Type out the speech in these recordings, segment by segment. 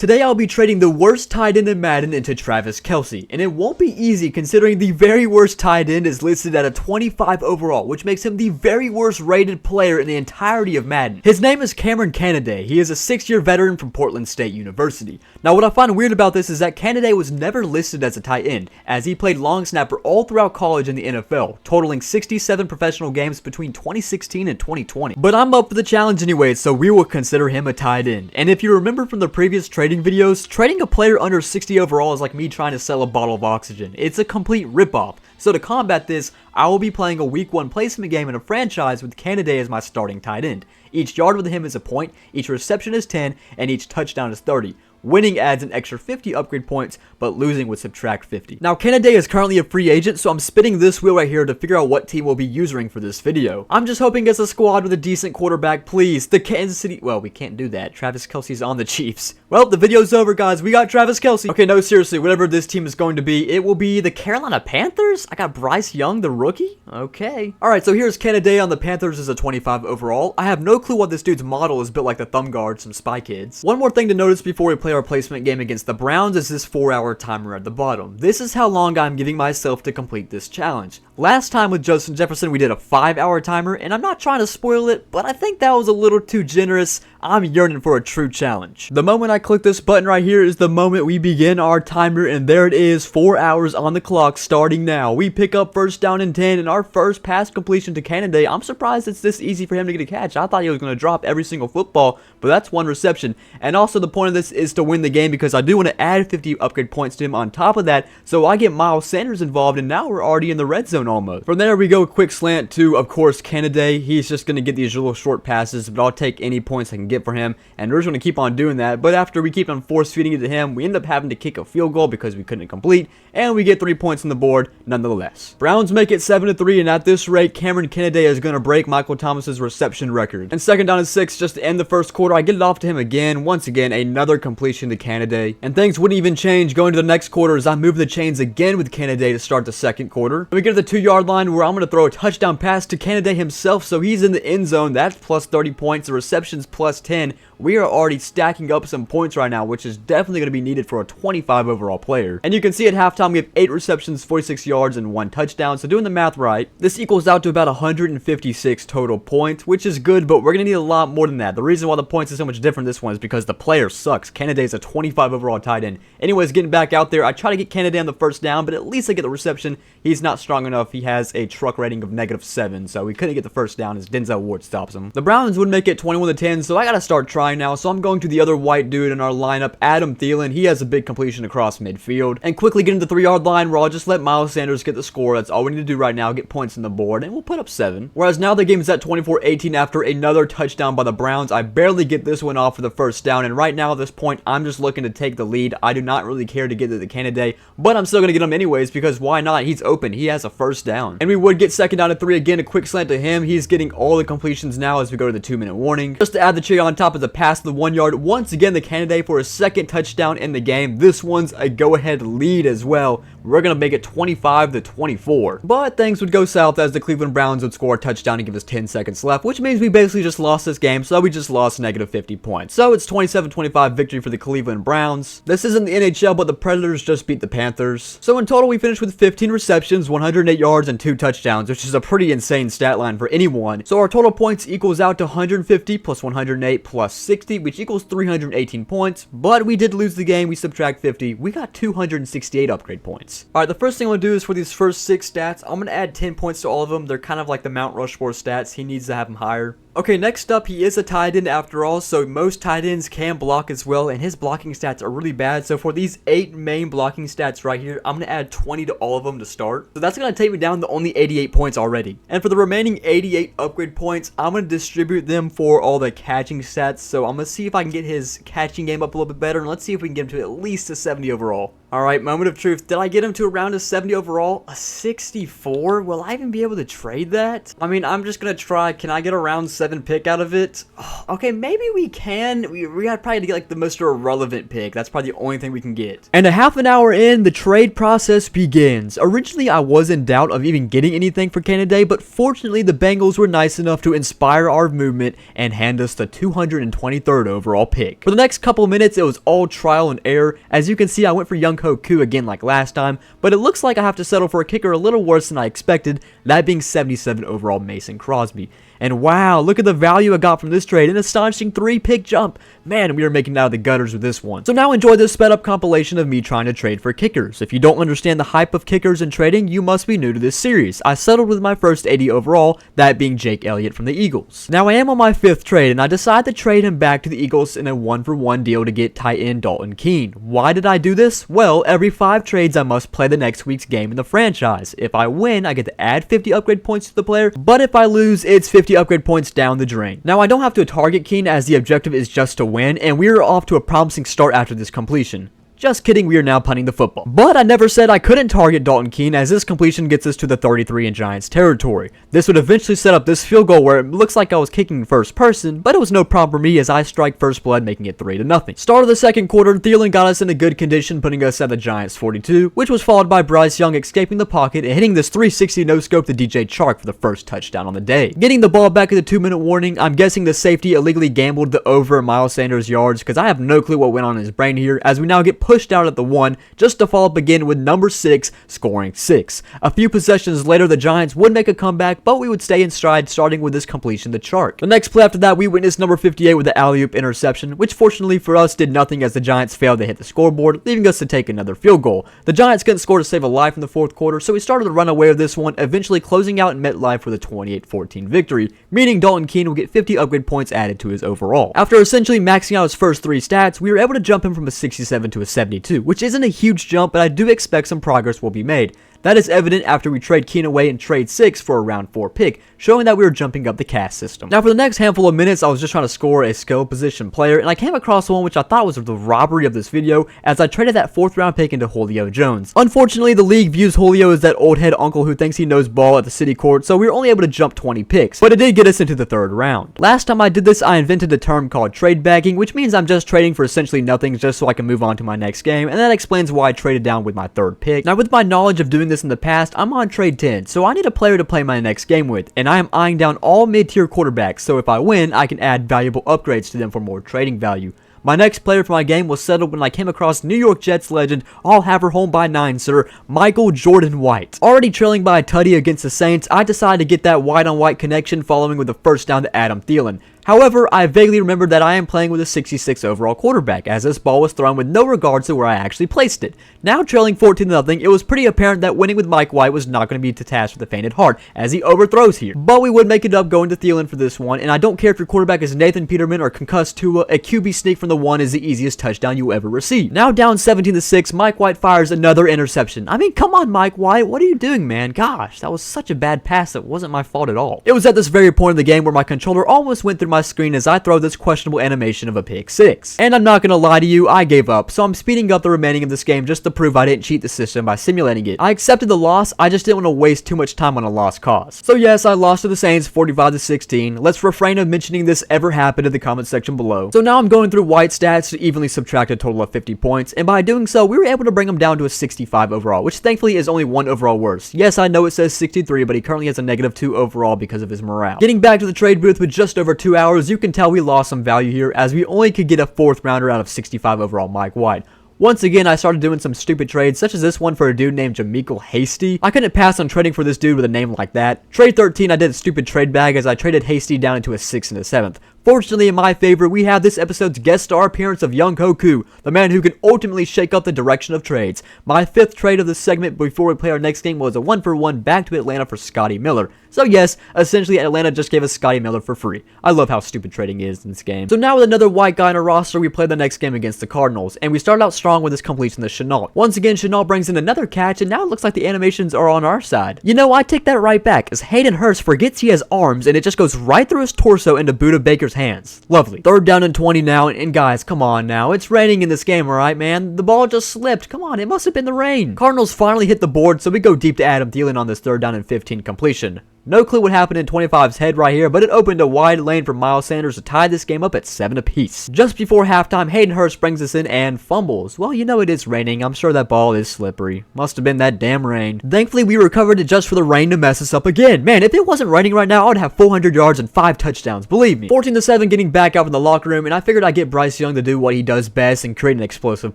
Today I'll be trading the worst tight end in Madden into Travis Kelce, and it won't be easy considering the very worst tight end is listed at a 25 overall, which makes him the very worst rated player in the entirety of Madden. His name is Cameron Canaday. He is a 6-year veteran from Portland State University. Now what I find weird about this is that Canaday was never listed as a tight end, as he played long snapper all throughout college in the NFL, totaling 67 professional games between 2016 and 2020. But I'm up for the challenge anyway, so we will consider him a tight end. And if you remember from the previous trading videos, trading a player under 60 overall is like me trying to sell a bottle of oxygen. It's a complete ripoff. So to combat this, I will be playing a week 1 placement game in a franchise with Canaday as my starting tight end. Each yard with him is a point, each reception is 10, and each touchdown is 30. Winning adds an extra 50 upgrade points, but losing would subtract 50. Now, Canaday is currently a free agent, so I'm spinning this wheel right here to figure out what team we'll be using for this video. I'm just hoping it's a squad with a decent quarterback, please. The Kansas City... Well, we can't do that. Travis Kelce's on the Chiefs. Well, the video's over, guys. We got Travis Kelce. Okay, no, seriously, whatever this team is going to be, it will be the Carolina Panthers? I got Bryce Young, the rookie? Okay. Alright, so here's Canaday on the Panthers as a 25 overall. I have no clue what this dude's model is built like the thumb guard, some Spy Kids. One more thing to notice before we play our placement game against the Browns is this 4-hour timer at the bottom. This is how long I'm giving myself to complete this challenge. Last time with Justin Jefferson we did a 5-hour timer, and I'm not trying to spoil it, but I think that was a little too generous. I'm yearning for a true challenge. The moment I click this button right here is the moment we begin our timer, and there it is, 4 hours on the clock starting now. We pick up first down and 10, and our first pass completion to Canaday. I'm surprised it's this easy for him to get a catch. I thought he was going to drop every single football, but that's one reception. And also the point of this is to win the game because I do want to add 50 upgrade points to him on top of that, so I get Miles Sanders involved, and now we're already in the red zone almost. From there we go quick slant to, of course, Canaday. He's just going to get these little short passes, but I'll take any points I can get for him, and we're just going to keep on doing that. But after we keep on force feeding it to him, we end up having to kick a field goal because we couldn't complete, and we get 3 points on the board nonetheless. Browns make it 7-3, and at this rate, Cameron Canaday is going to break Michael Thomas's reception record. And second down and 6, just to end the first quarter, I get it off to him again. Once again, another completion to Canaday, and things wouldn't even change going to the next quarter as I move the chains again with Canaday to start the second quarter. We get to the 2-yard line where I'm going to throw a touchdown pass to Canaday himself, so he's in the end zone. That's plus 30 points. The reception's plus 10. We are already stacking up some points right now, which is definitely going to be needed for a 25 overall player. And you can see at halftime we have 8 receptions, 46 yards, and 1 touchdown. So doing the math right, this equals out to about 156 total points, which is good, but we're going to need a lot more than that. The reason why the points is so much different this one is because the player sucks. Canaday is a 25 overall tight end. Anyways, getting back out there, I try to get Canaday on the first down, but at least I get the reception. He's not strong enough. He has a truck rating of -7, so we couldn't get the first down as Denzel Ward stops him. The Browns would make it 21-10, so I got to start trying now. So I'm going to the other white dude in our lineup, Adam Thielen. He has a big completion across midfield. And quickly get into the 3-yard line where I'll just let Miles Sanders get the score. That's all we need to do right now, get points on the board, and we'll put up 7. Whereas now the game is at 24-18 after another touchdown by the Browns. I barely get this one off for the first down, and right now at this point, I'm just looking to take the lead. I do not really care to get to the Canaday, but I'm still going to get him anyways because why not? He's open. He has a first down. And we would get second down and 3 again. A quick slant to him. He's getting all the completions now as we go to the 2-minute warning. Just to add the cherry on top of the pass to the 1-yard. Once again, the Canaday for his second touchdown in the game. This one's a go-ahead lead as well. We're going to make it 25-24. But things would go south as the Cleveland Browns would score a touchdown and give us 10 seconds left, which means we basically just lost this game, so we just lost -50 points. So it's 27-25 victory for the Cleveland Browns. This isn't the NHL, but the Predators just beat the Panthers. So in total, we finished with 15 receptions, 108 yards, and 2 touchdowns, which is a pretty insane stat line for anyone. So our total points equals out to 150 plus 108 plus 60, which equals 318 points. But we did lose the game. We subtract 50. We got 268 upgrade points. Alright, the first thing I'm going to do is for these first 6 stats, I'm going to add 10 points to all of them. They're kind of like the Mount Rushmore stats. He needs to have them higher. Okay, next up, he is a tight end after all, so most tight ends can block as well, and his blocking stats are really bad. So for these 8 main blocking stats right here, I'm going to add 20 to all of them to start. So that's going to take me down to only 88 points already. And for the remaining 88 upgrade points, I'm going to distribute them for all the catching stats. So I'm going to see if I can get his catching game up a little bit better, and let's see if we can get him to at least a 70 overall. Alright, moment of truth. Did I get him to around a 70 overall? A 64? Will I even be able to trade that? I mean, I'm just gonna try. Can I get a round 7 pick out of it? Oh, okay, maybe we can. We got probably to get like the most irrelevant pick. That's probably the only thing we can get. And a half an hour in, the trade process begins. Originally, I was in doubt of even getting anything for Canada, but fortunately, the Bengals were nice enough to inspire our movement and hand us the 223rd overall pick. For the next couple of minutes, it was all trial and error. As you can see, I went for Young Ku again like last time, but it looks like I have to settle for a kicker a little worse than I expected, that being 77 overall Mason Crosby. And wow, look at the value I got from this trade, an astonishing 3-pick jump. Man, we are making it out of the gutters with this one. So now enjoy this sped up compilation of me trying to trade for kickers. If you don't understand the hype of kickers and trading, you must be new to this series. I settled with my first 80 overall, that being Jake Elliott from the Eagles. Now I am on my 5th trade, and I decided to trade him back to the Eagles in a 1-for-1 deal to get tight end Dalton Keene. Why did I do this? Well, every 5 trades I must play the next week's game in the franchise. If I win, I get to add 50 upgrade points to the player, but if I lose, it's 50 upgrade points down the drain. Now I don't have to target Keene as the objective is just to win, and we are off to a promising start after this completion. Just kidding, we are now punting the football. But I never said I couldn't target Dalton Keene, as this completion gets us to the 33 in Giants territory. This would eventually set up this field goal where it looks like I was kicking in first person, but it was no problem for me as I strike first blood, making it 3-0. Start of the second quarter, Thielen got us in a good condition, putting us at the Giants 42, which was followed by Bryce Young escaping the pocket and hitting this 360 no-scope to DJ Chark for the first touchdown on the day. Getting the ball back at the 2-minute warning, I'm guessing the safety illegally gambled the over Miles Sanders yards, because I have no clue what went on in his brain here, as we now get pushed out at the 1, just to follow up again with number 6, scoring 6. A few possessions later, the Giants would make a comeback, but we would stay in stride, starting with this completion to Chark. The next play after that, we witnessed number 58 with the alley-oop interception, which fortunately for us did nothing as the Giants failed to hit the scoreboard, leaving us to take another field goal. The Giants couldn't score to save a life in the 4th quarter, so we started to run away with this one, eventually closing out in MetLife with a 28-14 victory, meaning Dalton Keene will get 50 upgrade points added to his overall. After essentially maxing out his first 3 stats, we were able to jump him from a 67 to a 72, which isn't a huge jump, but I do expect some progress will be made. That is evident after we trade Keene away in trade 6 for a round 4 pick, showing that we were jumping up the cash system. Now for the next handful of minutes, I was just trying to score a skill position player, and I came across one which I thought was the robbery of this video, as I traded that 4th round pick into Julio Jones. Unfortunately, the league views Julio as that old head uncle who thinks he knows ball at the city court, so we were only able to jump 20 picks, but it did get us into the 3rd round. Last time I did this, I invented a term called trade bagging, which means I'm just trading for essentially nothing just so I can move on to my next game, and that explains why I traded down with my 3rd pick. Now with my knowledge of doing this in the past, I'm on trade 10, so I need a player to play my next game with, and I am eyeing down all mid-tier quarterbacks, so if I win, I can add valuable upgrades to them for more trading value. My next player for my game was settled when I came across New York Jets legend, I'll have her home by 9, sir, Michael Jordan White. Already trailing by a tutty against the Saints, I decided to get that white-on-white connection following with a first down to Adam Thielen. However, I vaguely remembered that I am playing with a 66 overall quarterback, as this ball was thrown with no regard to where I actually placed it. Now trailing 14-0, it was pretty apparent that winning with Mike White was not going to be to task with the fainted heart, as he overthrows here. But we would make it up going to Thielen for this one, and I don't care if your quarterback is Nathan Peterman or concussed Tua, a QB sneak from the 1 is the easiest touchdown you ever receive. Now down 17-6, Mike White fires another interception. I mean, come on Mike White, what are you doing, man? Gosh, that was such a bad pass that wasn't my fault at all. It was at this very point of the game where my controller almost went through my screen as I throw this questionable animation of a pick 6. And I'm not gonna lie to you, I gave up, so I'm speeding up the remaining of this game just to prove I didn't cheat the system by simulating it. I accepted the loss, I just didn't want to waste too much time on a lost cause. So yes, I lost to the Saints 45-16. Let's refrain of mentioning this ever happened in the comment section below. So now I'm going through White's stats to evenly subtract a total of 50 points, and by doing so, we were able to bring him down to a 65 overall, which thankfully is only 1 overall worse. Yes, I know it says 63, but he currently has a -2 overall because of his morale. Getting back to the trade booth with just over 2 hours, you can tell we lost some value here, as we only could get a 4th rounder out of 65 overall Mike White. Once again, I started doing some stupid trades, such as this one for a dude named Jamichael Hasty. I couldn't pass on trading for this dude with a name like that. Trade 13, I did a stupid trade bag as I traded Hasty down into a 6 and a 7th. Fortunately, in my favor, we have this episode's guest star appearance of Young Ku, the man who can ultimately shake up the direction of trades. My 5th trade of this segment before we play our next game was a 1-for-1 back to Atlanta for Scotty Miller. So yes, essentially Atlanta just gave us Scotty Miller for free. I love how stupid trading is in this game. So now with another white guy in our roster, we play the next game against the Cardinals, and we start out strong with this completion to Chenault. Once again, Chenault brings in another catch, and now it looks like the animations are on our side. You know, I take that right back, as Hayden Hurst forgets he has arms, and it just goes right through his torso into Buda Baker's hands. Lovely. 3rd down and 20 now, and guys, come on now. It's raining in this game, alright, man? The ball just slipped. Come on, it must have been the rain. Cardinals finally hit the board, so we go deep to Adam Thielen on this 3rd down and 15 completion. No clue what happened in 25's head right here, but it opened a wide lane for Miles Sanders to tie this game up at 7 apiece. Just before halftime, Hayden Hurst brings us in and fumbles. Well, you know it is raining. I'm sure that ball is slippery. Must have been that damn rain. Thankfully, we recovered it just for the rain to mess us up again. Man, if it wasn't raining right now, I would have 400 yards and 5 touchdowns. Believe me. 14-7 getting back out in the locker room, and I figured I'd get Bryce Young to do what he does best and create an explosive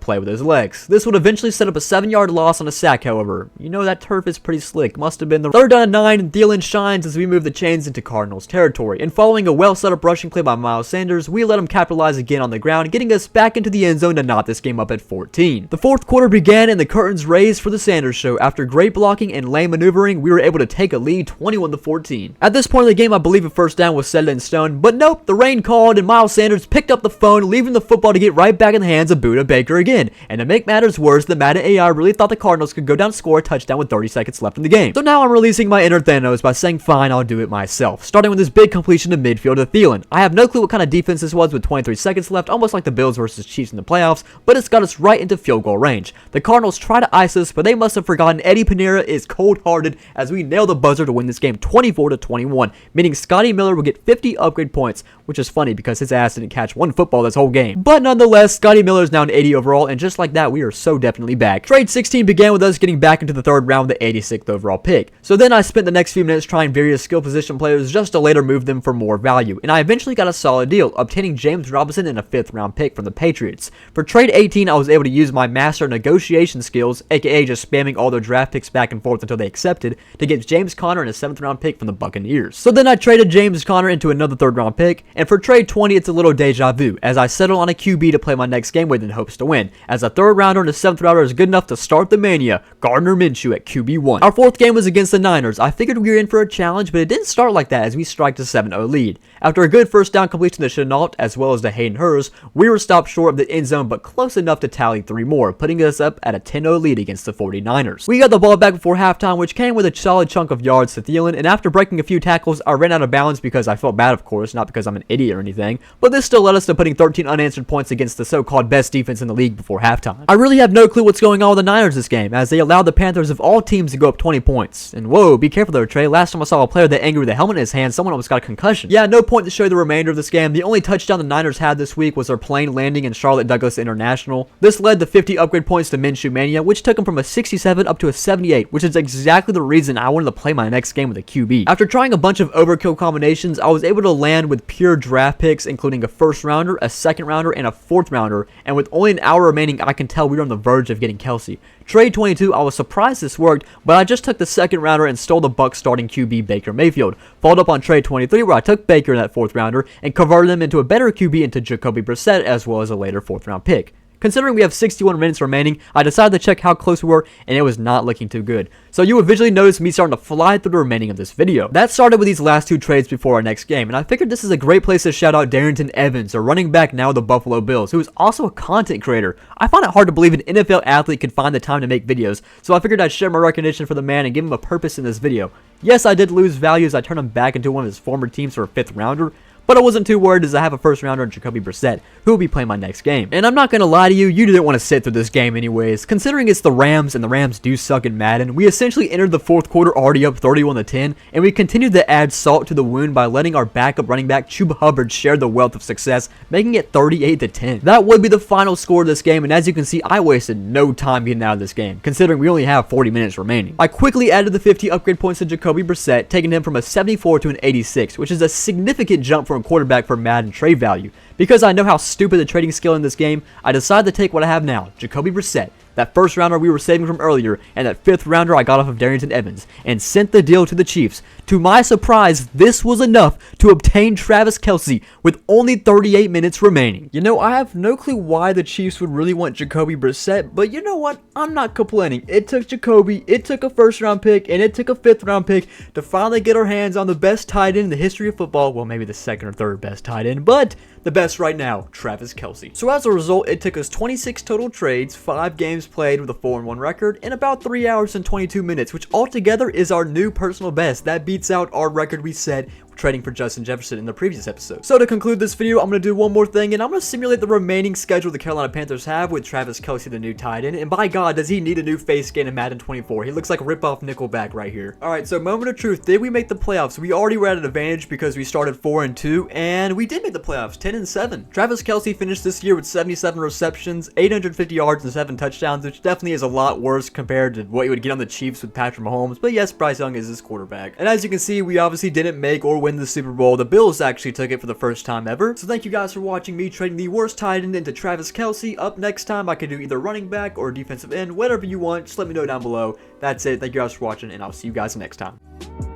play with his legs. This would eventually set up a 7-yard loss on a sack, however. You know that turf is pretty slick. Must have been the 3rd down and 9, and Thielen shines as we move the chains into Cardinals territory, and following a well set up rushing play by Miles Sanders, we let him capitalize again on the ground, getting us back into the end zone to knot this game up at 14. The 4th quarter began and the curtains raised for the Sanders show. After great blocking and lane maneuvering, we were able to take a lead 21-14. At this point in the game, I believe a 1st down was set in stone, but nope, the rain called and Miles Sanders picked up the phone, leaving the football to get right back in the hands of Buda Baker again. And to make matters worse, the Madden AI really thought the Cardinals could go down and score a touchdown with 30 seconds left in the game. So now I'm releasing my inner Thanos by saying fine, I'll do it myself, starting with this big completion to midfield to Thielen. I have no clue what kind of defense this was with 23 seconds left, almost like the Bills versus Chiefs in the playoffs, but it's got us right into field goal range. The Cardinals try to ice us, but they must have forgotten Eddie Pinera is cold-hearted as we nail the buzzer to win this game 24-21, meaning Scotty Miller will get 50 upgrade points, which is funny because his ass didn't catch one football this whole game. But nonetheless, Scotty Miller is now an 80 overall, and just like that, we are so definitely back. Trade 16 began with us getting back into the 3rd round with the 86th overall pick. So then I spent the next few minutes trying various skill position players just to later move them for more value, and I eventually got a solid deal, obtaining James Robinson and a 5th round pick from the Patriots. For trade 18, I was able to use my master negotiation skills, aka just spamming all their draft picks back and forth until they accepted, to get James Conner and a 7th round pick from the Buccaneers. So then I traded James Conner into another 3rd round pick, and for trade 20, it's a little deja vu, as I settle on a QB to play my next game with in hopes to win, as a 3rd rounder and a 7th rounder is good enough to start the mania, Gardner Minshew at QB1. Our 4th game was against the Niners. I figured we were in for a challenge, but it didn't start like that as we striked a 7-0 lead. After a good 1st down completion to Chenault as well as to Hayden Hurst, we were stopped short of the end zone but close enough to tally 3 more, putting us up at a 10-0 lead against the 49ers. We got the ball back before halftime, which came with a solid chunk of yards to Thielen, and after breaking a few tackles, I ran out of bounds because I felt bad, of course, not because I'm an idiot or anything, but this still led us to putting 13 unanswered points against the so-called best defense in the league before halftime. I really have no clue what's going on with the Niners this game, as they allowed the Panthers of all teams to go up 20 points. And whoa, be careful there, Trey. Last time I saw a player that angry with a helmet in his hand, someone almost got a concussion. Yeah, no point to show you the remainder of this game. The only touchdown the Niners had this week was their plane landing in Charlotte Douglas International. This led to 50 upgrade points to Minshew Mania, which took him from a 67 up to a 78, which is exactly the reason I wanted to play my next game with a QB. After trying a bunch of overkill combinations, I was able to land with pure draft picks, including a 1st rounder, a 2nd rounder, and a 4th rounder, and with only an hour remaining, I can tell we were on the verge of getting Kelce. Trade 22, I was surprised this worked, but I just took the 2nd rounder and stole the Bucs starting QB Baker Mayfield. Followed up on trade 23, where I took Baker in that 4th rounder and converted him into a better QB into Jacoby Brissett, as well as a later 4th round pick. Considering we have 61 minutes remaining, I decided to check how close we were, and it was not looking too good. So you would visually notice me starting to fly through the remaining of this video. That started with these last 2 trades before our next game, and I figured this is a great place to shout out Darrington Evans, a running back now with the Buffalo Bills, who is also a content creator. I find it hard to believe an NFL athlete could find the time to make videos, so I figured I'd share my recognition for the man and give him a purpose in this video. Yes, I did lose value as I turned him back into one of his former teams for a 5th rounder, but I wasn't too worried as I have a 1st rounder in Jacoby Brissett, who will be playing my next game. And I'm not going to lie to you, you didn't want to sit through this game anyways. Considering it's the Rams, and the Rams do suck in Madden, we essentially entered the 4th quarter already up 31-10, and we continued to add salt to the wound by letting our backup running back Chuba Hubbard share the wealth of success, making it 38-10. That would be the final score of this game, and as you can see, I wasted no time getting out of this game, considering we only have 40 minutes remaining. I quickly added the 50 upgrade points to Jacoby Brissett, taking him from a 74 to an 86, which is a significant jump from a quarterback for Madden trade value. Because I know how stupid the trading skill in this game, I decided to take what I have now, Jacoby Brissett, that 1st rounder we were saving from earlier, and that 5th rounder I got off of Darrington Evans, and sent the deal to the Chiefs. To my surprise, this was enough to obtain Travis Kelce with only 38 minutes remaining. You know, I have no clue why the Chiefs would really want Jacoby Brissett, but you know what? I'm not complaining. It took Jacoby, it took a 1st round pick, and it took a 5th round pick to finally get our hands on the best tight end in the history of football. Well, maybe the 2nd or 3rd best tight end, but the best right now, Travis Kelce. So as a result, it took us 26 total trades, 5 games played with a 4-1 record, in about 3 hours and 22 minutes, which altogether is our new personal best. That beats out our record we set trading for Justin Jefferson in the previous episode. So to conclude this video, I'm going to do one more thing, and I'm going to simulate the remaining schedule the Carolina Panthers have with Travis Kelce, the new tight end. And by God, does he need a new face scan in Madden 24. He looks like a rip-off Nickelback right here. Alright, so moment of truth. Did we make the playoffs? We already were at an advantage because we started 4-2, and we did make the playoffs, 10-7. Travis Kelce finished this year with 77 receptions, 850 yards, and 7 touchdowns, which definitely is a lot worse compared to what you would get on the Chiefs with Patrick Mahomes. But yes, Bryce Young is his quarterback. And as you can see, we obviously didn't make or win the Super Bowl. The Bills actually took it for the first time ever. So thank you guys for watching me trading the worst tight end into Travis Kelce. Up next time, I can do either running back or defensive end, whatever you want. Just let me know down below. That's it. Thank you guys for watching, and I'll see you guys next time.